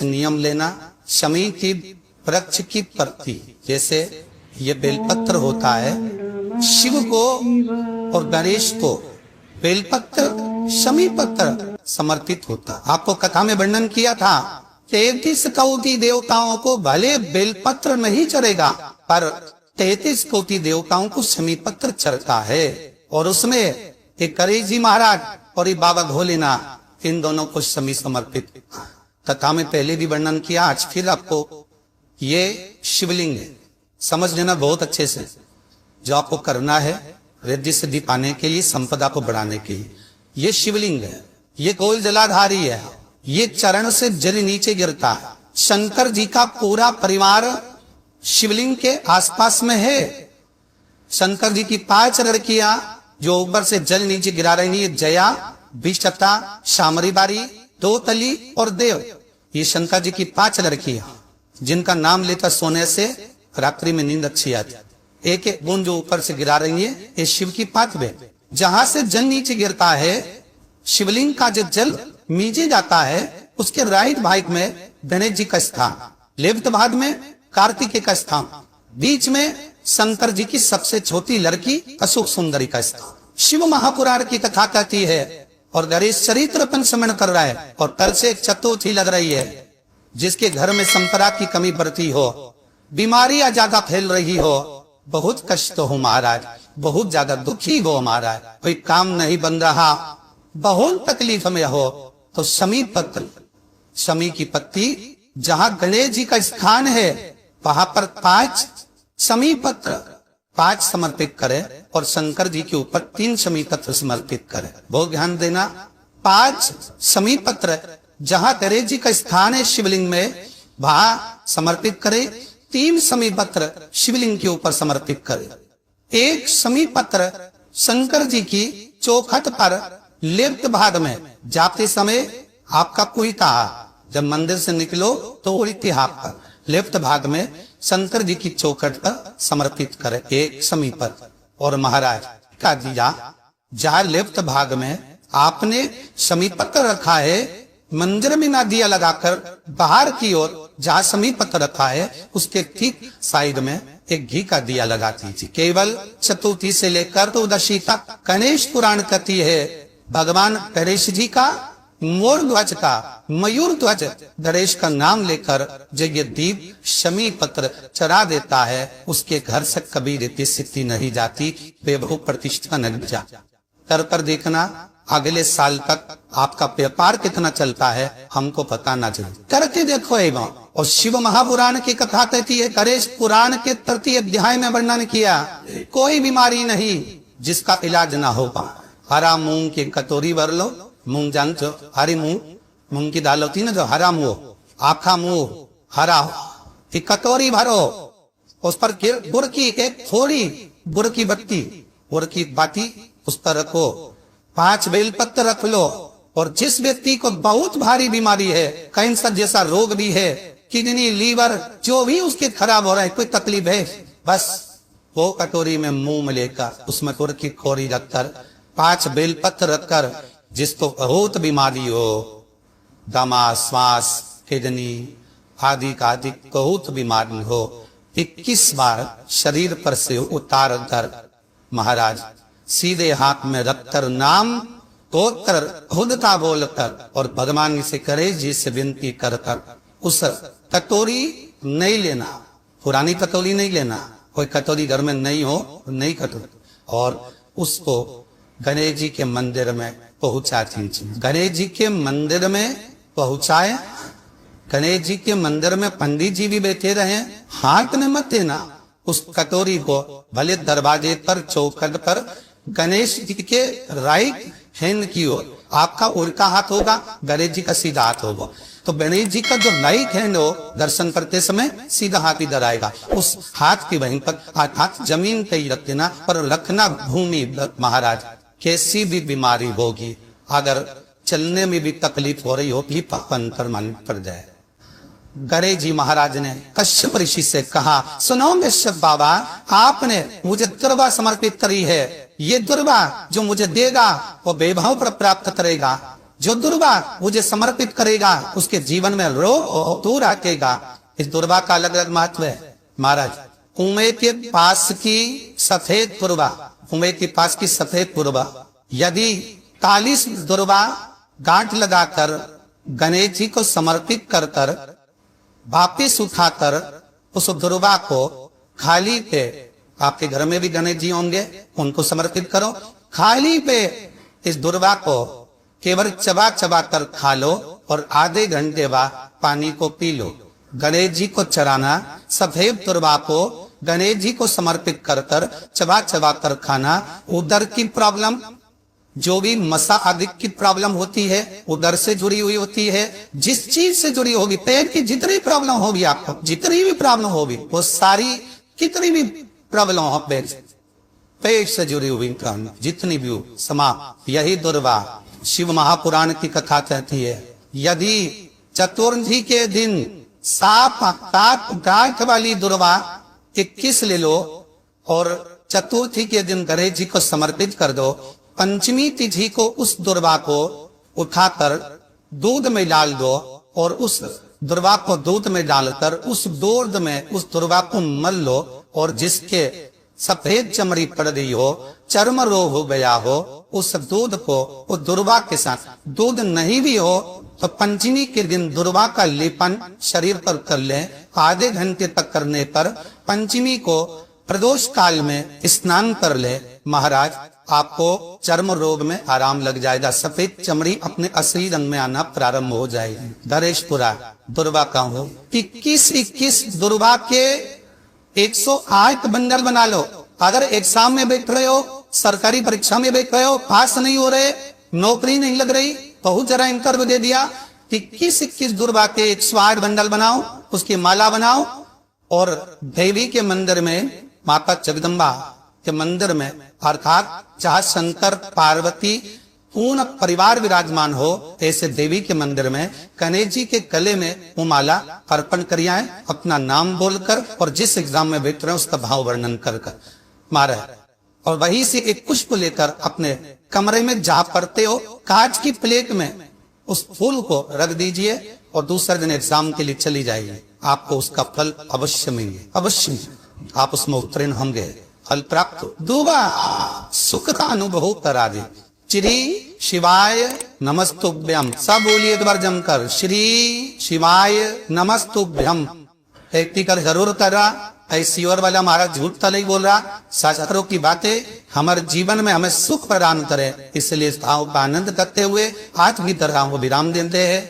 नियम लेना, शमी की वृक्ष की पत्ती, जैसे ये बेलपत्र होता है, शिव को और गणेश को बेलपत्र शमी पत्र समर्पित होता। आपको कथा में वर्णन किया था 33 कोटि देवताओं को भले बेलपत्र नहीं चढ़ेगा, पर 33 कोटि देवताओं को शमी पत्र चढ़ता है। और उसमें एक गणेश जी महाराज और एक बाबा भोलेनाथ, इन दोनों को शमी समर्पित। कथा में पहले भी वर्णन किया, आज फिर आपको ये शिवलिंग है, समझ लेना बहुत अच्छे से। जो आपको करना है रिद्धि सिद्धि पाने के लिए, संपदा को बढ़ाने के लिए, ये शिवलिंग है, ये कोल जलाधारी है, ये चरण से जल नीचे गिरता है। शंकर जी का पूरा परिवार शिवलिंग के आसपास में है। शंकर जी की 5 लड़कियां जो ऊपर से जल नीचे गिरा रही है, जया, विशता, शामरी बारी, दोतली और देव, ये शंकर जी की 5 लड़कियां, जिनका नाम लेकर सोने से रात्रि में नींद अच्छी आती। एक एक बूंद जो ऊपर से गिरा रही है, ये शिव की 5 बहन। जहां से जल नीचे गिरता है, शिवलिंग का जो जल नीचे जाता है, उसके राइट भाग में गणेश जी का स्थान, लेफ्ट भाग में कार्तिकेय का स्थान, बीच में शंकर जी की सबसे छोटी लड़की अशोक सुंदरी का स्थान। शिव महापुराण की कथा कहती है और गणेश चरित्र स्मरण कर रहा है, और तल से चतुर्थी लग रही है। जिसके घर में संपदा की कमी बढ़ती हो, बीमारियां ज्यादा फैल रही हो, बहुत कष्ट हो महाराज, बहुत ज्यादा दुखी हो महाराज, कोई काम नहीं बन रहा, बहुत तकलीफ में हो, तो शमी पत्र, शमी की पत्ती, जहां गणेश जी का स्थान है, वहां पर 5 शमी पत्र 5 समर्पित करे और शंकर जी के ऊपर 3 शमी पत्र समर्पित करे। बहुत ध्यान देना, 5 शमी पत्र जहां गणेश जी का स्थान है शिवलिंग में, वहां समर्पित करे। 3 शमी पत्र शिवलिंग के ऊपर समर्पित करे। 1 शमी पत्र शंकर जी की चौखट पर लेफ्ट भाग में जाते समय, आपका कुहिता, जब मंदिर से निकलो तो उल्टी हाथ पर लेफ्ट भाग में शंकर जी की चौखट पर समर्पित करे 1 शमी पत्र। और महाराज का दिया, जहां लेफ्ट भाग में आपने शमी पत्र रखा है, मंदिर में ना दिया लगाकर बाहर की ओर जहां शमी पत्र रखा है, उसके ठीक साइड में एक घी का दिया लगा दीजिए। केवल चतुर्थी से लेकर तो दशी तक गणेश पुराण कहती है, भगवान गणेश जी का मोर ध्वज का, मयूर ध्वज गणेश का नाम लेकर जो ये दीप शमी पत्र चढ़ा देता है, उसके घर से कभी रिद्धि सिद्धि नहीं जाती, वैभव प्रतिष्ठा नहीं जाती। कर देखना, अगले साल तक आपका व्यापार कितना चलता है हमको पता ना चले, करके देखो एवं। और शिव महापुराण की कथा कहती है, गणेश पुराण के 3 अध्याय में वर्णन किया, कोई बीमारी नहीं जिसका इलाज ना होगा। हरा मूंग की कटोरी भर लो, मूंग जानते हो, हरी मूंग की दाल होती है ना, जो हरा मूंग, आखा मूंग हरा, एक कटोरी भरो, उस पर गुड़ की एक थोड़ी गुड़ की बत्ती, गुड़ की बाती उस पर रखो, 5 बेलपत्र रख लो। और जिस व्यक्ति को बहुत भारी बीमारी है, कैंसर जैसा रोग भी है, किडनी, लीवर, जो भी उसके खराब हो रहा है, कोई तकलीफ है, बस वो कटोरी में मुंह लेकर उसमें गुड़ की खोरी रखकर 5 बेलपत्र रखकर, जिसको बहुत बीमारी हो, दमा, श्वास, किडनी आदि का आदि बहुत बीमारी हो, 21 बार शरीर पर से उतार कर महाराज सीधे हाथ में रखकर नाम तोड़कर खुदता बोलकर और भगवान से गणेश जी से विनती कर कर उस कटोरी नहीं लेना, पुरानी कटोरी नहीं लेना, कोई कटोरी घर में नहीं हो, नहीं कटोरी, और उसको गणेश जी के मंदिर में पहुंचा दीजिए। गणेश जी के मंदिर में पहुंचाए, गणेश जी के मंदिर में पंडित जी भी बैठे रहे, हाथ में मत देना उस कटोरी को, भले दरवाजे पर चौखट पर गणेश जी के राइट हैंड की ओर, आपका उल्टा हाथ होगा, गणेश जी का सीधा हाथ होगा, तो गणेश जी का जो राइट हैंड हो, दर्शन करते समय सीधा हाथ इधर आएगा, उस हाथ की वहीं पर हाथ जमीन पे ही रख देना, पर रखना भूमि। महाराज कैसी भी बीमारी होगी, अगर चलने में भी तकलीफ हो रही होगी, पंतर मन पड़ जाए। गणेश जी महाराज ने कश्यप ऋषि से कहा, सुनो कश्यप बाबा, आपने मुझे दुर्वा समर्पित करी है, ये दुर्वा जो मुझे देगा वो वैभव पर प्राप्त करेगा, जो दुर्वा मुझे समर्पित करेगा उसके जीवन में रोग दूर हटेगा। इस दुर्वा का अलग अलग महत्व है महाराज। कुएं के पास की सफेद दुर्वा, कुएं के पास की सफेद दुर्वा यदि 40 दुर्वा गांठ लगाकर गणेश जी को समर्पित कर कर वापिस उठाकर उस दुर्वा को खाली पे, आपके घर में भी गणेश जी होंगे, उनको समर्पित करो, खाली पे इस दुर्वा को केवल चबा चबा कर खा लो और आधे घंटे बाद पानी को पी लो। गणेश जी को चराना, सफेद दुर्वा को गणेश जी को समर्पित कर कर चबा चबा कर खाना, उदर की प्रॉब्लम, जो भी मसा आदि की प्रॉब्लम होती है उदर से जुड़ी हुई होती है, जिस चीज से जुड़ी होगी, पेट की जितनी प्रॉब्लम होगी आपको, जितनी भी प्रॉब्लम होगी वो सारी, कितनी भी प्रॉब्लम हो पेट से जुड़ी हुई प्रॉब्लम जितनी भी हो समाप्त। यही दुर्वा शिव महापुराण की कथा कहती है। यदि चतुर्थी के दिन 7 गांठ वाली दुर्वा 21 ले लो और चतुर्थी के दिन गणेश जी को समर्पित कर दो, पंचमी तिथि को उस दुर्वा को उठाकर दूध में डाल दो और उस दुर्वा को दूध में डालकर उस दूध में उस दुर्वा को मल लो, और जिसके सफेद चमड़ी पड़ गई हो, चर्म रोग हो गया हो, उस दूध को उस दुर्वा के साथ, दूध नहीं भी हो तो पंचमी के दिन दुर्वा का लेपन शरीर पर कर ले। आधे घंटे तक करने पर पंचमी को प्रदोष काल में स्नान कर ले, महाराज आपको चर्म रोग में आराम लग जाएगा, सफेद चमड़ी अपने असली रंग में आना प्रारंभ हो जाएगी। दरेशपुरा दुर्वा का हो 21 दुर्वा के 108 बंडल बना लो। अगर एग्जाम में बैठ रहे हो, सरकारी परीक्षा में बैठ रहे हो, पास नहीं हो रहे, नौकरी नहीं लग रही, बहुत जरा इंटरव्यू दे दिया, 21 दुर्वा के 108 बंडल बनाओ, उसकी माला बनाओ और देवी के मंदिर में, माता जगदम्बा के मंदिर में, अर्थात जहाँ शंकर पार्वती पूर्ण परिवार विराजमान हो ऐसे देवी के मंदिर में गणेश जी के गले में वो माला अर्पण करिए, अपना नाम बोलकर और जिस एग्जाम में बैठ रहे हैं उसका भाव वर्णन कर कर मारे, और वहीं से एक पुष्प लेकर अपने कमरे में जहाँ पढ़ते हो कांच की प्लेट में उस फूल को रख दीजिए और दूसरे दिन एग्जाम के लिए चली जाइए, आपको उसका फल अवश्य मिलेंगे, अवश्य आप उसमें उत्तीर्ण होंगे, फल प्राप्त दुआ सुख का अनुभव करा दे। श्री शिवाय नमस्तुभ्यम, सब बोलिए एक बार जमकर, श्री शिवाय नमस्तुभ्यम। एक कर जरूर कर रहा, ऐसी और वाला हमारा झूठ तो नहीं बोल रहा, शास्त्रों की बातें हमारे जीवन में हमें सुख प्रदान करे, इसलिए इस भाव का आनंद करते हुए आज की तरह वो विराम देते हैं।